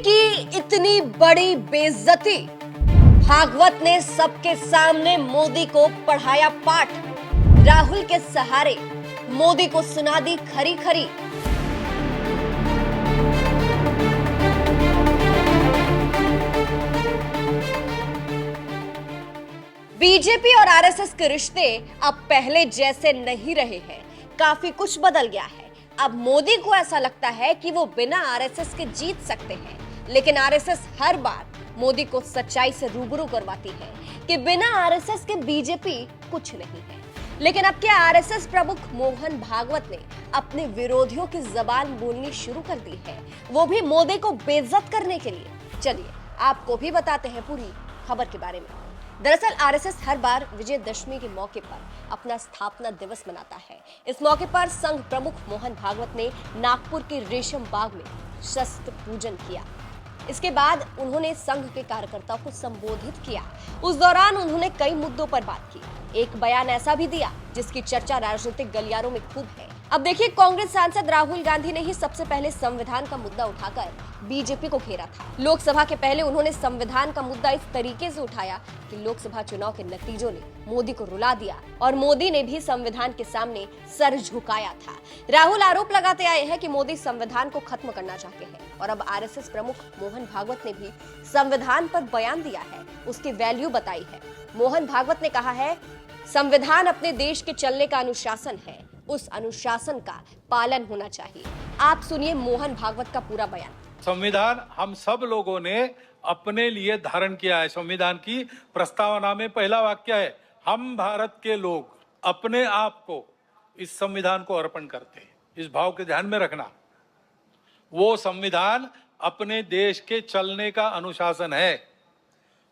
की इतनी बड़ी बेइज्जती। भागवत ने सबके सामने मोदी को पढ़ाया पाठ। राहुल के सहारे मोदी को सुना दी खरी खरी। बीजेपी और आरएसएस के रिश्ते अब पहले जैसे नहीं रहे हैं। काफी कुछ बदल गया है। अब मोदी को ऐसा लगता है कि वो बिना आरएसएस के जीत सकते हैं, लेकिन आरएसएस हर बार मोदी को सच्चाई से रूबरू करवाती है कि बिना आरएसएस के बीजेपी कुछ नहीं है। लेकिन अब क्या आरएसएस प्रमुख मोहन भागवत ने अपने विरोधियों की जबान बोलनी शुरू कर दी है, वो भी मोदी को बेइज्जत करने के लिए। चलिए आपको भी बताते हैं पूरी खबर के बारे में। दरअसल आरएसएस हर बार विजयदशमी के मौके पर अपना स्थापना दिवस मनाता है। इस मौके पर संघ प्रमुख मोहन भागवत ने नागपुर के रेशम बाग में शस्त्र पूजन किया। इसके बाद उन्होंने संघ के कार्यकर्ताओं को संबोधित किया। उस दौरान उन्होंने कई मुद्दों पर बात की। एक बयान ऐसा भी दिया जिसकी चर्चा राजनीतिक गलियारों में खूब है। अब देखिए, कांग्रेस सांसद राहुल गांधी ने ही सबसे पहले संविधान का मुद्दा उठाकर बीजेपी को घेरा था। लोकसभा के पहले उन्होंने संविधान का मुद्दा इस तरीके से उठाया कि लोकसभा चुनाव के नतीजों ने मोदी को रुला दिया और मोदी ने भी संविधान के सामने सर झुकाया था। राहुल आरोप लगाते आए हैं कि मोदी संविधान को खत्म करना चाहते हैं और अब आरएसएस प्रमुख मोहन भागवत ने भी संविधान पर बयान दिया है, उसकी वैल्यू बताई है। मोहन भागवत ने कहा है, संविधान अपने देश के चलने का अनुशासन है, उस अनुशासन का पालन होना चाहिए। आप सुनिए मोहन भागवत का पूरा बयान। संविधान हम सब लोगों ने अपने लिए धारण किया है। संविधान की प्रस्तावना में पहला वाक्य है, हम भारत के लोग अपने आप को इस संविधान को अर्पण करते हैं। इस भाव के ध्यान में रखना। वो संविधान अपने देश के चलने का अनुशासन है,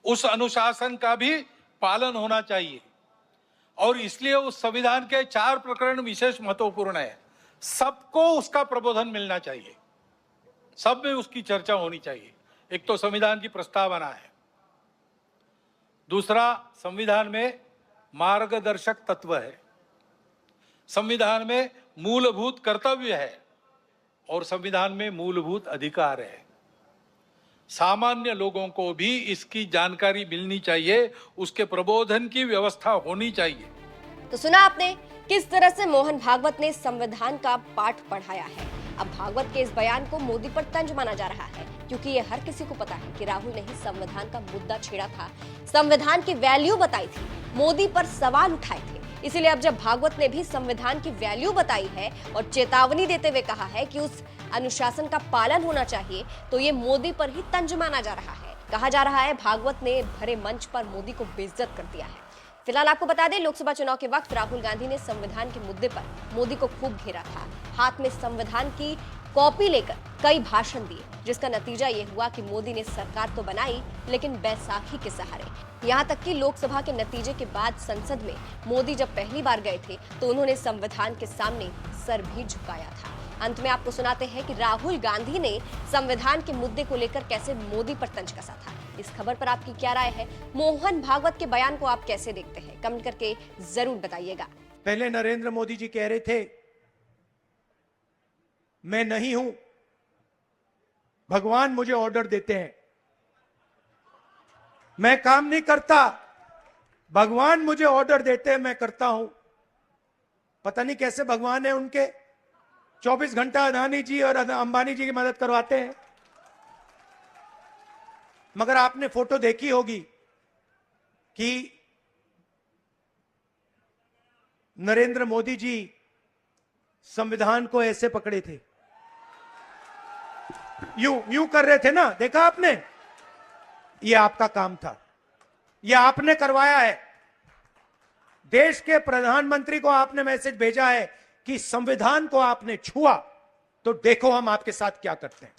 उस अनुशासन का भी पालन होना चाहिए। और इसलिए उस संविधान के 4 प्रकरण विशेष महत्वपूर्ण है। सबको उसका प्रबोधन मिलना चाहिए, सब में उसकी चर्चा होनी चाहिए। एक तो संविधान की प्रस्तावना है, दूसरा संविधान में मार्गदर्शक तत्व है, संविधान में मूलभूत कर्तव्य है और संविधान में मूलभूत अधिकार है। सामान्य लोगों को भी इसकी जानकारी मिलनी चाहिए, उसके प्रबोधन की व्यवस्था होनी चाहिए। तो सुना आपने किस तरह से मोहन भागवत ने संविधान का पाठ पढ़ाया है। अब भागवत के इस बयान को मोदी पर तंज माना जा रहा है, क्योंकि ये हर किसी को पता है कि राहुल ने ही संविधान का मुद्दा छेड़ा था, संविधान की वैल्यू बताई थी, मोदी पर सवाल उठाए थे। इसीलिए अब जब भागवत ने भी संविधान की वैल्यू बताई है और चेतावनी देते हुए कहा है कि उस अनुशासन का पालन होना चाहिए, तो ये मोदी पर ही तंज माना जा रहा है। कहा जा रहा है भागवत ने भरे मंच पर मोदी को बेइज्जत कर दिया है। फिलहाल आपको बता दें, लोकसभा चुनाव के वक्त राहुल गांधी ने संविधान के मुद्दे पर मोदी को खूब घेरा था। हाथ में संविधान की कॉपी लेकर कई भाषण दिए, जिसका नतीजा ये हुआ कि मोदी ने सरकार तो बनाई, लेकिन बैसाखी के सहारे। यहाँ तक कि लोकसभा के नतीजे के बाद संसद में मोदी जब पहली बार गए थे तो उन्होंने संविधान के सामने सर भी झुकाया था। अंत में आपको सुनाते हैं कि राहुल गांधी ने संविधान के मुद्दे को लेकर कैसे मोदी पर तंज कसा था। इस खबर पर आपकी क्या राय है? मोहन भागवत के बयान को आप कैसे देखते हैं? कमेंट करके जरूर बताइएगा। पहले नरेंद्र मोदी जी कह रहे थे, मैं नहीं हूं, भगवान मुझे ऑर्डर देते हैं, मैं काम नहीं करता, भगवान मुझे ऑर्डर देते हैं, मैं करता हूं। पता नहीं कैसे भगवान है उनके, 24 घंटा अदानी जी और अंबानी जी की मदद करवाते हैं। मगर आपने फोटो देखी होगी कि नरेंद्र मोदी जी संविधान को ऐसे पकड़े थे, यूं कर रहे थे ना, देखा आपने? ये आपका काम था, ये आपने करवाया है। देश के प्रधानमंत्री को आपने मैसेज भेजा है कि संविधान को आपने छुआ तो देखो हम आपके साथ क्या करते हैं।